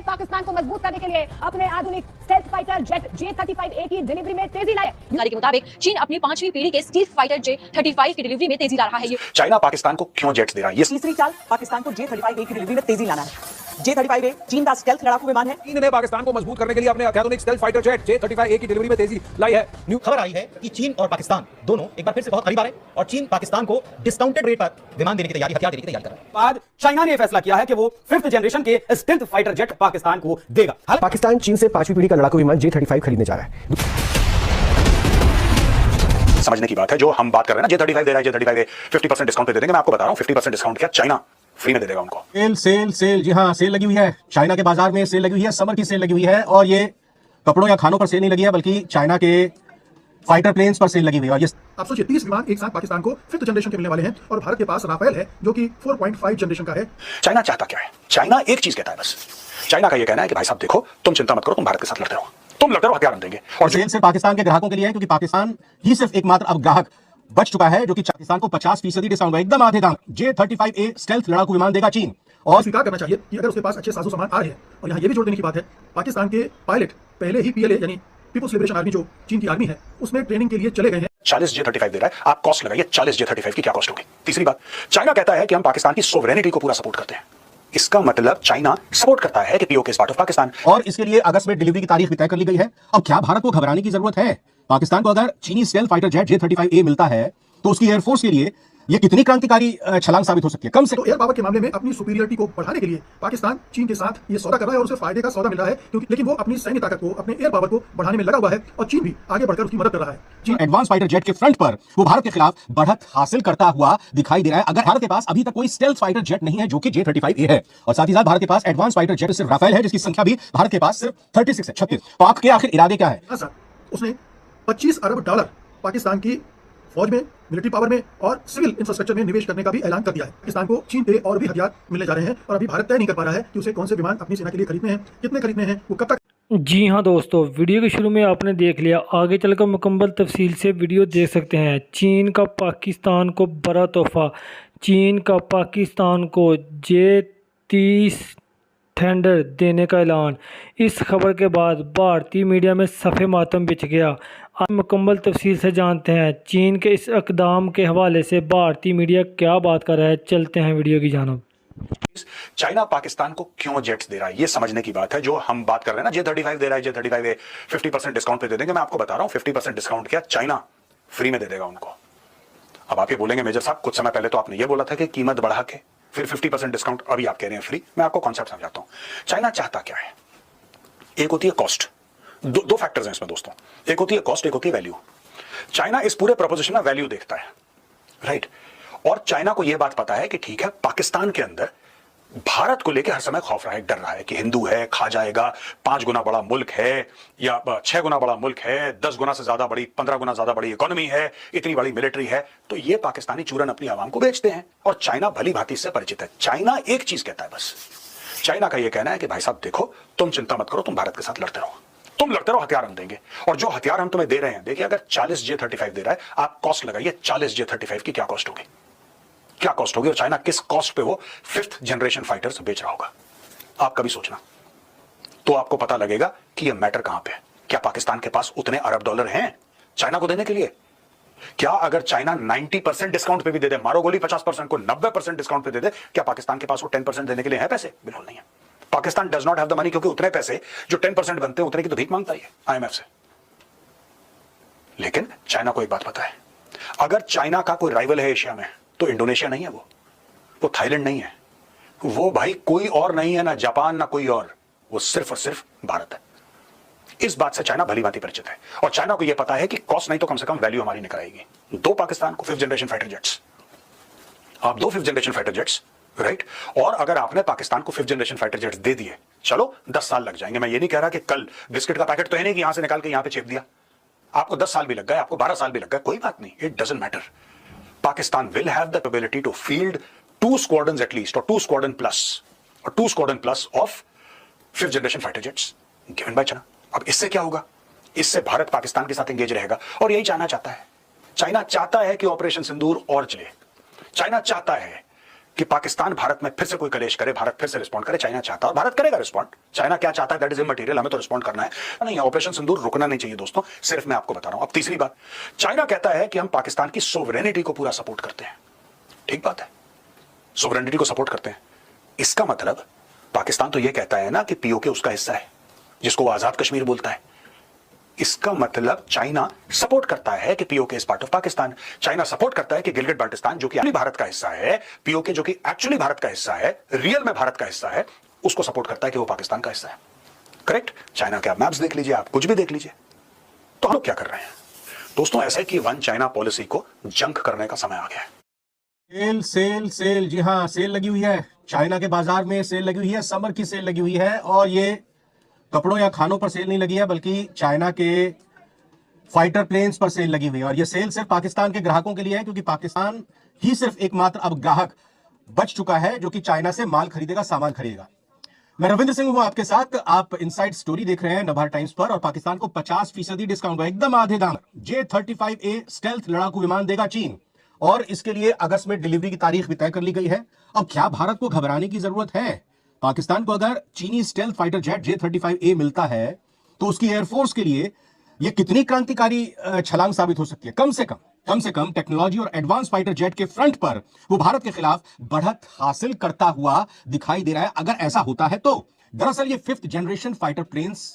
पाकिस्तान को मजबूत करने के लिए अपने आधुनिक स्टेल्थ फाइटर जेट J-35A की डिलीवरी में तेजी लाए। जानकारी के मुताबिक चीन अपनी 5वीं पीढ़ी के स्टील्थ फाइटर J-35 की डिलीवरी में तेजी ला रहा है। चाइना पाकिस्तान को क्यों जेट्स दे रहा है? ये तीसरी चाल पाकिस्तान को J-35A की डिलीवरी में तेजी लाना है। J-35A चीन का स्टेल्थ लड़ाकू विमान है। चीन ने पाकिस्तान को मजबूत करने के लिए अपने अत्याधुनिक स्टेल्थ फाइटर जेट J-35A की डिलीवरी में तेजी लाई है। न्यू खबर आई है कि चीन और पाकिस्तान दोनों एक बार फिर से बहुत करीब आ रहे हैं और चीन पाकिस्तान को डिस्काउंटेड रेट पर विमान देने की तैयारी, हथियार देने की तैयारी कर रहा है। बाद चाइना ने फैसला किया है कि वो 5th जनरेशन के स्टेल्थ फाइटर जेट पाकिस्तान को देगा। पाकिस्तान चीन से 5वीं पीढ़ी का लड़ाकू विमान J-35 खरीदने जा रहा है। समझने की बात है, जो हम बात कर रहे हैं ना, J-35 दे रहा है, J-35A 50% डिस्काउंट पे दे देंगे। मैं आपको बता रहा हूं 50% डिस्काउंट क्या चाइना फ्री में दे देगा उनको। सेल जी हाँ, सेल लगी हुई है। चाइना के बाजार में सेल लगी हुई है, समर की सेल लगी हुई है और ये कपड़ों या खानों पर सेल नहीं लगी है बल्कि चाइना के फाइटर प्लेन्स पर सेल लगी हुई है। और ये आप सोचिए 30 विमान एक साथ पाकिस्तान को 5th जनरेशन के मिलने वाले हैं और भारत के पास राफेल है जो कि 4.5 जनरेशन का है। चाइना चाहता क्या है? चाइना एक चीज कहता है बस। चाइना का ये कहना है कि भाई साहब देखो, तुम चिंता मत करो, तुम भारत के साथ लड़ते रहो, तुम लड़ते रहो, हथियार हम देंगे। और सेल सिर्फ पाकिस्तान के ग्राहकों के लिए है क्योंकि पाकिस्तान ही सिर्फ एकमात्र अब ग्राहक बच चुका है जो कि पाकिस्तान को 50% डिस्काउंट एकदम आधे दाम J-35A स्टेल्थ लड़ाकू विमान देगा चीन। और स्वीकार करना चाहिए कि अगर उसके पास अच्छे साजो सामान आ रहे हैं, और यहाँ ये भी जोड़ देने की बात है, पाकिस्तान के पायलट पहले ही PLA यानी पीपुल्स लिबरेशन आर्मी जो चीन की आर्मी है उसमें ट्रेनिंग के लिए चले गए हैं। 40 J-35 दे रहा है, आप कॉस्ट लगाइए 40 J-35 की क्या कॉस्ट होगी। तीसरी बात, चाइना कहता है कि हम पाकिस्तान की सोवरेनिटी को पूरा सपोर्ट करते हैं। इसका मतलब चाइना सपोर्ट करता है कि POK is part of Pakistan. और इसके लिए अगस्त में डिलीवरी की तारीख भी तय कर ली गई है। अब क्या भारत को घबराने की जरूरत है? पाकिस्तान को अगर चीनी स्टेल्थ फाइटर जेट J-35A मिलता है तो उसकी एयरफोर्स के लिए ये कितनी क्रांतिकारी छलांग साबित हो सकती है। कम से तो एयर पावर के मामले में अपनी सुपीरियरिटी को बढ़ाने के लिए पाकिस्तान चीन के साथ ये सौदा कर रहा है और उसे फायदे का सौदा मिल रहा है, क्योंकि लेकिन वो अपनी सैन्य ताकत को, अपने एयर पावर को बढ़ाने में लगा हुआ है और चीन भी आगे बढ़कर उसकी मदद कर रहा है। चीन एडवांस फाइटर जेट के फ्रंट पर वो भारत के खिलाफ बढ़त हासिल करता हुआ दिखाई दे रहा है। अगर भारत के पास अभी तक कोई स्टेल्थ फाइटर जेट नहीं है जो कि J-35A है, और साथ ही साथ भारत के पास एडवांस फाइटर जेट सिर्फ राफेल है जिसकी संख्या भी भारत के पास सिर्फ 36 है, 36। पाक के आखिर इरादे क्या है? हाँ सर, उसने $25 अरब पाकिस्तान की फौज में, मिलिट्री पावर में और सिविल इंफ्रास्ट्रक्चर में निवेश करने का भी ऐलान कर दिया है। पाकिस्तान को चीन से और भी हथियार मिलने जा रहे हैं और अभी भारत तय नहीं कर पा रहा है कि उसे कौन से विमान अपनी सेना के लिए खरीदने हैं, कितने खरीदने हैं, वो कब तक। जी हाँ दोस्तों, वीडियो के शुरू में आपने देख लिया, आगे चलकर मुकम्मल तफसील से वीडियो देख सकते हैं। चीन का पाकिस्तान को बड़ा तोहफा, चीन का पाकिस्तान को J-30 थंडर देने का ऐलान। इस खबर के बाद भारतीय मीडिया में सफ़े मातम बिछ गया। आप मुकम्मल तफसील से जानते हैं चीन के इस इक़दाम के हवाले से भारतीय मीडिया क्या बात कर रहा है। चलते हैं वीडियो की जानिब। चाइना पाकिस्तान को क्यों जेट्स दे रहा है, ये समझने की बात है। जो हम बात कर रहे हैं ना, J-35 दे रहा है, J-35A 50% डिस्काउंट पे दे देंगे। मैं आपको बता रहा हूं 50% डिस्काउंट क्या चाइना फ्री में दे देगा उनको। अब आप ये बोलेंगे मेजर साहब, कुछ समय पहले तो आपने ये बोला था कि कीमत बढ़ा के फिर 50% डिस्काउंट, अभी आप कह रहे हैं फ्री। मैं आपको कॉन्सेप्ट समझाता हूं। चाइना चाहता क्या है? एक होती है कॉस्ट, दो फैक्टर्स हैं इसमें दोस्तों, एक होती है कॉस्ट, एक होती है वैल्यू। चाइना इस पूरे प्रोपोजिशन में वैल्यू देखता है, राइट। और चाइना को यह बात पता है कि ठीक है, पाकिस्तान के अंदर भारत को लेकर हर समय खौफ रहा है, डर रहा है कि हिंदू है, खा जाएगा, 5 गुना बड़ा मुल्क है या 6 गुना बड़ा मुल्क है, 10 गुना से ज्यादा बड़ी, 15 गुना ज्यादा बड़ी इकोनॉमी है, इतनी बड़ी मिलिट्री है। तो ये पाकिस्तानी चूरन अपनी आवाम को बेचते हैं और चाइना भली भांति इससे परिचित है। चाइना एक चीज कहता है बस, चाइना का यह कहना है कि भाई साहब देखो, तुम चिंता मत करो, तुम भारत के साथ लड़ते रहो, तुम लड़ते रहो, हथियार हम देंगे। और जो हथियार हम तुम्हें दे रहे हैं, देखिए अगर 40 J-35 दे रहा है, आप कॉस्ट लगाइए 40 J-35 की क्या कॉस्ट होगी, क्या कॉस्ट होगी, और चाइना किस कॉस्ट पे वो 5th जनरेशन फाइटर्स बेच रहा होगा। आप कभी सोचना, तो आपको पता लगेगा कि ये मैटर कहां पे है। क्या पाकिस्तान के पास उतने अरब डॉलर हैं चाइना को देने के लिए? क्या अगर चाइना 90% डिस्काउंट पे भी दे दे, मारो गोली 50% को 90% डिस्काउंट पे दे दे, क्या पाकिस्तान के पास वो 10% देने के लिए है पैसे? बिल्कुल नहीं है। Pakistan does not have the money, क्योंकि उतने पैसे जो 10% बनते हैं उतने की तो भीख मांगता ही है IMF से। लेकिन चाइना को एक बात पता है, अगर चाइना का कोई राइवल है एशिया में तो इंडोनेशिया नहीं है, वो थाईलैंड नहीं है, वो भाई कोई और नहीं है, ना जापान ना कोई और, वो सिर्फ और सिर्फ भारत है। इस बात से चाइना भली भांति परिचित है और चाइना को यह पता है कि कॉस्ट नहीं तो कम से कम वैल्यू हमारी निकल आएगी। दो पाकिस्तान को 5th जनरेशन फाइटर जेट्स, आप दो 5th generation fighter jets, right. और अगर आपने पाकिस्तान को 5th जनरेशन फाइटर जेट्स दे दिए, चलो 10 साल लग जाएंगे। मैं ये नहीं कह रहा कि कल बिस्किट का पैकेट तो है नहीं कि यहां से निकाल के यहां पे चेप दिया, आपको 10 साल भी लग गए, आपको 12 साल भी लग गए, कोई बात नहीं, it doesn't matter. Pakistan will have the ability to field 2 squadrons at least, or 2 squadron plus of 5th generation fighter jets given by China. अब इससे क्या होगा? इससे भारत पाकिस्तान के साथ एंगेज रहेगा और यही चाइना चाहता है। चाइना चाहता है कि ऑपरेशन सिंदूर और चले। चाइना चाहता है कि पाकिस्तान भारत में फिर से कोई कलेश करे, भारत फिर से रिस्पॉन्ड करे। चाइना चाहता है और भारत करेगा रिस्पॉन्ड। चाइना क्या चाहता है दैट इज इमटेरियल, हमें तो रिस्पॉन्ड करना है। नहीं, ऑपरेशन सिंदूर रुकना नहीं चाहिए दोस्तों, सिर्फ मैं आपको बता रहा हूं। अब तीसरी बात, चाइना कहता है कि हम पाकिस्तान की सोवरेनिटी को पूरा सपोर्ट करते हैं। ठीक बात है, सोवरेनिटी को सपोर्ट करते हैं। इसका मतलब पाकिस्तान तो यह कहता है ना कि पीओके उसका हिस्सा है, जिसको वो आजाद कश्मीर बोलता है। इसका मतलब चाइना सपोर्ट करता है कि PoK is part of Pakistan. China support करता है कि गिलगिट बाल्टिस्तान जो कि एक्चुअली भारत का हिस्सा है, पीओके जो कि एक्चुअली भारत का हिस्सा है, रियल में भारत का हिस्सा है, उसको सपोर्ट करता है कि वो पाकिस्तान का हिस्सा है। करेक्ट? चाइना के आप मैप्स देख लीजिए, आप कुछ भी देख लीजिए। तो हम लोग क्या कर रहे हैं दोस्तों? ऐसा है कि वन चाइना पॉलिसी को जंक करने का समय आ गया है। सेल सेल सेल, जी हाँ, सेल लगी हुई है। चाइना के बाजार में सेल लगी हुई है, समर की सेल लगी हुई है। और ये कपड़ों या खानों पर सेल नहीं लगी है, बल्कि चाइना के फाइटर प्लेन्स पर सेल लगी हुई है। और ये सेल सिर्फ पाकिस्तान के ग्राहकों के लिए है, क्योंकि पाकिस्तान ही सिर्फ एकमात्र अब ग्राहक बच चुका है जो कि चाइना से माल खरीदेगा, सामान खरीदेगा। मैं रविंद्र सिंह हूं आपके साथ। आप इनसाइड स्टोरी देख रहे हैं नवभारत टाइम्स पर। और पाकिस्तान को 50% डिस्काउंट, एकदम आधे दाम, J-35A स्टेल्थ लड़ाकू विमान देगा चीन। और इसके लिए अगस्त में डिलीवरी की तारीख भी तय कर ली गई है। अब क्या भारत को घबराने की जरूरत है? पाकिस्तान को अगर चीनी स्टेल्थ फाइटर जेट J-35A मिलता है तो उसकी एयरफोर्स के लिए यह कितनी क्रांतिकारी छलांग साबित हो सकती है। कम से कम टेक्नोलॉजी और एडवांस फाइटर जेट के फ्रंट पर वो भारत के खिलाफ बढ़त हासिल करता हुआ दिखाई दे रहा है। अगर ऐसा होता है तो दरअसल ये 5th जनरेशन फाइटर प्लेन्स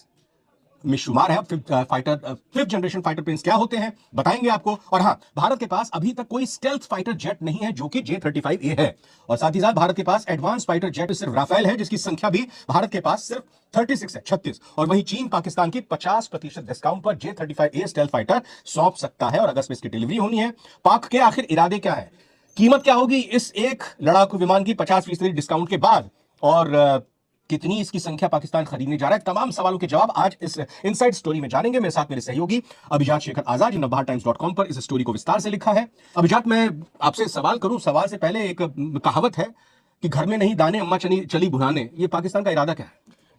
में शुमार है। अब 5th जनरेशन फाइटर प्लेन्स क्या होते हैं बताएंगे आपको। और हाँ, भारत के पास अभी तक कोई स्टेल्थ फाइटर जेट नहीं है जो कि J-35A है। और साथ ही साथ भारत के पास एडवांस फाइटर जेट सिर्फ राफेल है, जिसकी संख्या भी भारत के पास सिर्फ 36 है, 36। और वहीं चीन पाकिस्तान की 50% डिस्काउंट पर J-35A स्टेल्थ फाइटर सौंप सकता है और अगस्त में इसकी डिलीवरी होनी है। पाक के आखिर इरादे क्या है, कीमत क्या होगी इस एक लड़ाकू विमान की 50% डिस्काउंट के बाद, और कितनी इसकी संख्या पाकिस्तान खरीदने जा रहा है? तमाम सवालों के जवाब आज इस इनसाइड स्टोरी में जानेंगे। मेरे साथ मेरे सहयोगी अभिजात शेखर आजाद, नवभारतटाइम्स.com पर इस स्टोरी को विस्तार से लिखा है। अभिजात, मैं आपसे सवाल करूं, सवाल से पहले एक कहावत है कि घर में नहीं दाने अम्मा चली भुनाने, ये पाकिस्तान का इरादा क्या है?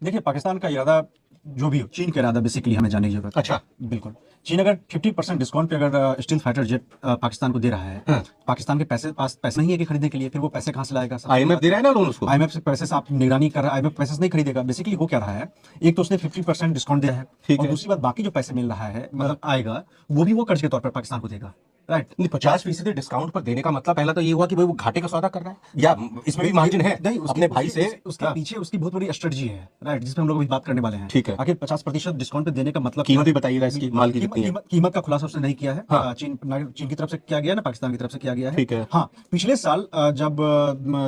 देखिए, पाकिस्तान का इरादा जो भी हो, चीन का इरादा बेसिकली हमें जानने की जरूरत है। अच्छा, बिल्कुल। चीन अगर 50% डिस्काउंट पे अगर स्टील फाइटर जेट पाकिस्तान को दे रहा है, पाकिस्तान के पास पैसे नहीं है कि खरीदने के लिए, फिर वो पैसे कहां से लाएगा? IMF दे रहा है ना लोन उसको। IMF से पैसे से आप निगरानी कर रहा है, IMF पैसे से नहीं खरीदेगा। बेसिकली हो क्या रहा है, एक तो उसने 50% डिस्काउंट दिया है, और दूसरी बात बाकी जो पैसे मिल रहा है, मतलब आएगा, वो भी वो कर्ज के तौर पर पाकिस्तान को देगा। राइट, 50% डिस्काउंट पर देने का मतलब पहला तो ये हुआ कि भाई वो घाटे का सौदा कर रहा है, या इसमें भी मार्जिन है? नहीं, अपने भाई से उसके पीछे उसकी बहुत बड़ी स्ट्रेटजी है, राइट, जिसमें हम लोग अभी बात करने वाले हैं। ठीक है। आखिर 50% डिस्काउंट पे देने का मतलब कीमत भी बताइएगा इसकी, माल की कितनी है? कीमत का खुलासा उसने नहीं किया है। हाँ। चीन की तरफ से किया गया ना, पाकिस्तान की तरफ से किया गया है। ठीक है। हाँ, पिछले साल जब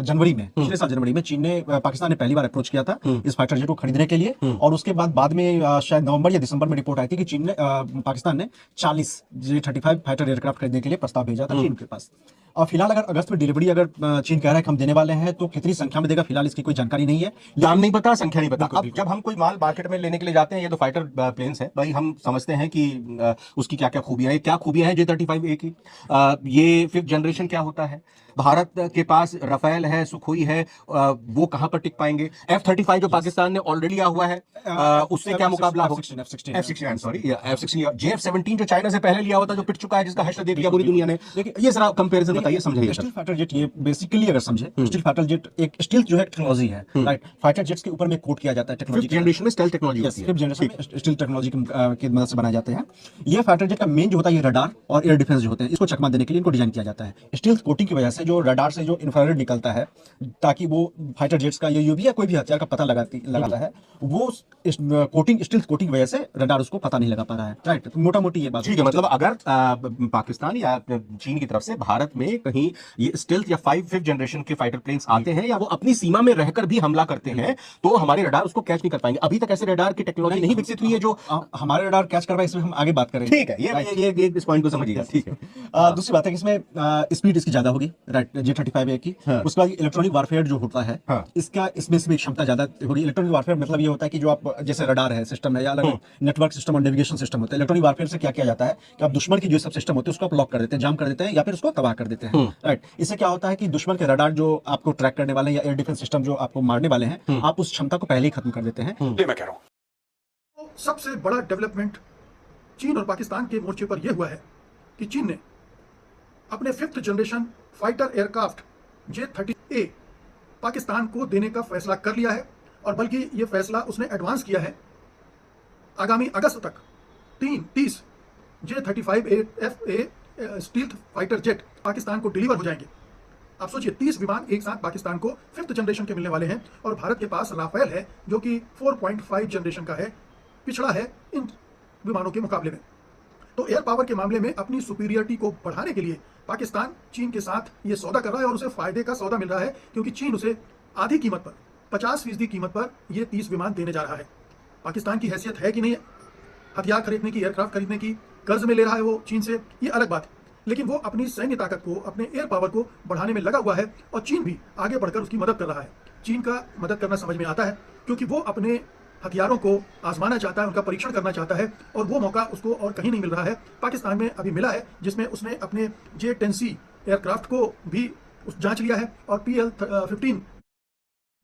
जनवरी में चीन ने पाकिस्तान ने पहली बार अप्रोच किया था इस फाइटर जेट को खरीदने के लिए, और उसके बाद में शायद नवंबर या दिसंबर में रिपोर्ट आई थी कि चीन ने पाकिस्तान ने 40 J-35 फाइटर एयरक्राफ्ट खरीदने के लिए प्रस्ताव भेजा था चीन के पास। और फिलहाल अगर अगस्त में डिलीवरी अगर चीन कह रहा है कि हम देने वाले हैं, तो कितनी संख्या में देगा फिलहाल इसकी कोई जानकारी नहीं है, दाम नहीं पता, संख्या नहीं पता। अब जब हम कोई माल मार्केट में लेने के लिए जाते हैं, ये तो फाइटर प्लेन्स है भाई, हम समझते हैं कि उसकी क्या क्या खूबियां हैं। क्या खूबियां हैं J-35A की? ये 5th जनरेशन क्या होता है? भारत के पास राफेल है, सुखोई है, वो कहां पर टिक पाएंगे? F-35 जो पाकिस्तान ने ऑलरेडी लिया हुआ है, उससे क्या मुकाबला होगा? F-16 sorry, F-16। JF-17 जो चाइना से पहले लिया हुआ था, जो पिट चुका है, जिसका हश्र देख लिया पूरी दुनिया ने। ये जरा कंपैरिजन बताइए, समझाइए। स्टील फाइटर जेट, ये बेसिकली अगर समझे, स्टील फाइटर जेट एक स्टील्थ जो है टेक्नोलॉजी है, राइट। फाइटर जेट्स के ऊपर में कोट किया जाता है टेक्नोलॉजी। 5th जनरेशन में स्टेल्थ टेक्नोलॉजी होती है। 5th जनरेशन में स्टील टेक्नोलॉजी की मदद से बनाए जाते हैं। ये फाइटर जेट का मेन जो होता है, ये रडार और एयर डिफेंस जो होते हैं, इसको चकमा देने के लिए इनको डिजाइन किया जाता है। स्टील्थ कोटिंग की वजह से जो रडार से जो इंफ्रारेड निकलता है, ताकि वो फाइटर जेट्स का यूएवी या कोई भी हथियार का पता लगाता है, वो कोटिंग, स्टील्थ कोटिंग की वजह से रडार उसको पता नहीं लगा पा रहा है, राइट। मोटा मोटी ये बात। ठीक है, मतलब अगर पाकिस्तान या चीन की तरफ से भारत में कहीं ये स्टेल्थ या 5th जनरेशन के फाइटर प्लेन्स आते हैं, या वो अपनी सीमा में रहकर भी हमला करते हैं, तो हमारे रडार उसको कैच नहीं कर पाएंगे। अभी तक ऐसे रडार की टेक्नोलॉजी नहीं विकसित हुई है जो हमारे रडार कैच कर पाए, इसमें हम आगे बात करेंगे। ठीक है, ये इस पॉइंट को समझिएगा। ठीक है। दूसरी बात है कि इसमें स्पीड इसकी ज्यादा होगी, राइट, J-35A की। उसके बाद इलेक्ट्रॉनिक वारफेयर जो होता है, इसमें से भी क्षमता ज्यादा होगी। इलेक्ट्रॉनिक वारफेयर मतलब ये होता है कि जो आप जैसे रडार है, सिस्टम है, या अलग नेटवर्क सिस्टम और नेविगेशन सिस्टम होता है। इलेक्ट्रॉनिक वारफेयर से क्या किया जाता है कि आप दुश्मन की जो सब सिस्टम होते हैं उसको आप लॉक कर देते हैं, जाम कर देते हैं, या फिर उसको तबाह कर देते हैं, राइट। इससे क्या होता है कि दुश्मन के रडार जो आपको ट्रैक करने वाले हैं, या एयर डिफेंस सिस्टम जो आपको मारने वाले हैं, आप उस क्षमता को पहले ही खत्म कर देते हैं। ये मैं कह रहा हूं। सबसे बड़ा डेवलपमेंट चीन और पाकिस्तान के मोर्चे पर यह हुआ है कि चीन ने अपने 5th generation fighter aircraft J-30A Pakistan को देने का फैसला कर लिया है और बल्कि ये फैसला उसने एडवांस किया है। आगामी अगस्त तक 30 J-35A stealth fighter jet Pakistan को डिलीवर हो जाएंगे। आप सोचिए 30 विमान एक साथ पाकिस्तान को 5th जनरेशन के मिलने वाले हैं और भारत के पास राफेल है जो कि 4.5 जनरेशन का है, पिछड़ा है इन विमानों के मुकाबले में। तो एयर पावर के मामले में अपनी सुपीरियरिटी को बढ़ाने के लिए पाकिस्तान चीन के साथ ये सौदा कर रहा है और उसे फायदे का सौदा मिल रहा है क्योंकि चीन उसे आधी कीमत पर 50% कीमत पर ये 30 विमान देने जा रहा है। पाकिस्तान की हैसियत है कि नहीं हथियार खरीदने की, एयरक्राफ्ट खरीदने की, कर्ज में ले रहा है वो चीन से, ये अलग बात है, लेकिन वो अपनी सैन्य ताकत को, अपने एयर पावर को बढ़ाने में लगा हुआ है और चीन भी आगे बढ़कर उसकी मदद कर रहा है। चीन का मदद करना समझ में आता है क्योंकि वो अपने हथियारों को आजमाना चाहता है, उनका परीक्षण करना चाहता है और वो मौका उसको और कहीं नहीं मिल रहा है, पाकिस्तान में अभी मिला है, जिसमें उसने अपने J-10C एयरक्राफ्ट को भी जांच लिया है और PL-15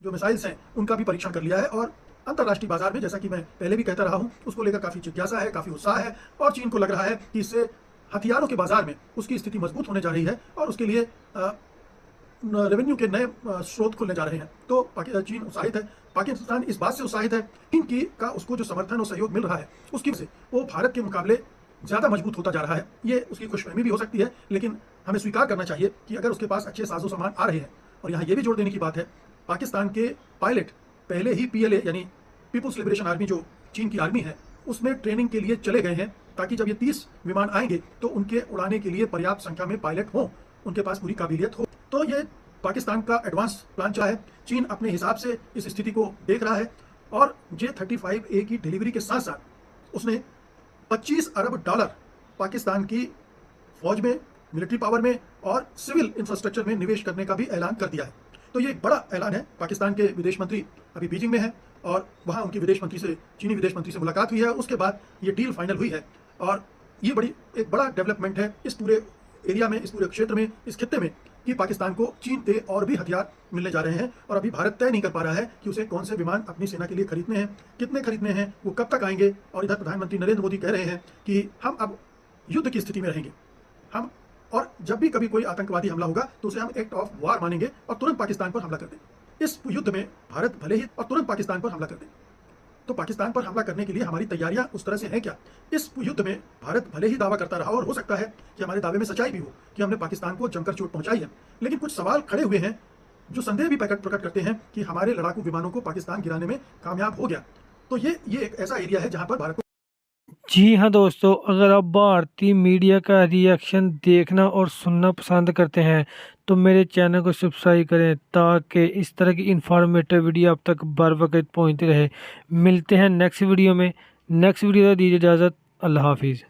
जो मिसाइल्स हैं उनका भी परीक्षण कर लिया है। और अंतर्राष्ट्रीय बाजार में, जैसा कि मैं पहले भी कहता रहा हूं, उसको लेकर काफी जिज्ञासा है, काफी उत्साह है और चीन को लग रहा है कि इससे हथियारों के बाजार में उसकी स्थिति मजबूत होने जा रही है और उसके लिए रेवेन्यू के नए स्रोत खुलने जा रहे हैं। तो चीन उत्साहित है, पाकिस्तान इस बात से उत्साहित है चीन का उसको जो समर्थन और सहयोग मिल रहा है उसकी वजह से वो भारत के मुकाबले ज्यादा मजबूत होता जा रहा है। ये उसकी खुशफहमी भी हो सकती है, लेकिन हमें स्वीकार करना चाहिए कि अगर उसके पास अच्छे साजो सामान आ रहे हैं, और यहाँ ये भी जोड़ देने की बात है, पाकिस्तान के पायलट पहले ही PLA यानी पीपुल्स लिबरेशन आर्मी जो चीन की आर्मी है उसमें ट्रेनिंग के लिए चले गए हैं ताकि जब ये 30 विमान आएंगे तो उनके उड़ाने के लिए पर्याप्त संख्या में पायलट हों, उनके पास पूरी काबिलियत हो। तो ये पाकिस्तान का एडवांस प्लान चला है। चीन अपने हिसाब से इस स्थिति को देख रहा है और J-35A की डिलीवरी के साथ साथ उसने $25 अरब पाकिस्तान की फौज में, मिलिट्री पावर में और सिविल इंफ्रास्ट्रक्चर में निवेश करने का भी ऐलान कर दिया है। तो ये एक बड़ा ऐलान है। पाकिस्तान के विदेश मंत्री अभी बीजिंग में है और वहाँ उनकी चीनी विदेश मंत्री से मुलाकात हुई है, उसके बाद ये डील फाइनल हुई है और ये एक बड़ा डेवलपमेंट है इस पूरे एरिया में, इस पूरे क्षेत्र में, इस खित्ते में, कि पाकिस्तान को चीन से और भी हथियार मिलने जा रहे हैं और अभी भारत तय नहीं कर पा रहा है कि उसे कौन से विमान अपनी सेना के लिए खरीदने हैं, कितने खरीदने हैं, वो कब तक आएंगे। और इधर प्रधानमंत्री नरेंद्र मोदी कह रहे हैं कि हम अब युद्ध की स्थिति में रहेंगे, हम और जब भी कभी कोई आतंकवादी हमला होगा तो उसे हम एक्ट ऑफ वार मानेंगे और तुरंत पाकिस्तान पर हमला कर दें। इस युद्ध में भारत भले ही और तुरंत पाकिस्तान पर हमला कर दें। तो पाकिस्तान पर हमला करने के लिए हमारी तैयारियां उस तरह से हैं क्या? इस युद्ध में भारत भले ही दावा करता रहा और हो सकता है कि हमारे दावे में सच्चाई भी हो कि हमने पाकिस्तान को जमकर चोट पहुंचाई है, लेकिन कुछ सवाल खड़े हुए हैं जो संदेह भी प्रकट करते हैं कि हमारे लड़ाकू विमानों को पाकिस्तान गिराने में कामयाब हो गया। तो ये एक ऐसा एरिया है जहां पर भारत को। जी हाँ दोस्तों, अगर आप भारतीय मीडिया का रिएक्शन देखना और सुनना पसंद करते हैं तो मेरे चैनल को सब्सक्राइब करें ताकि इस तरह की इन्फॉर्मेटिव वीडियो आप तक बर वक्त पहुँचती रहे। मिलते हैं नेक्स्ट वीडियो में। नेक्स्ट वीडियो दीजिए इजाज़त। अल्लाह हाफिज़।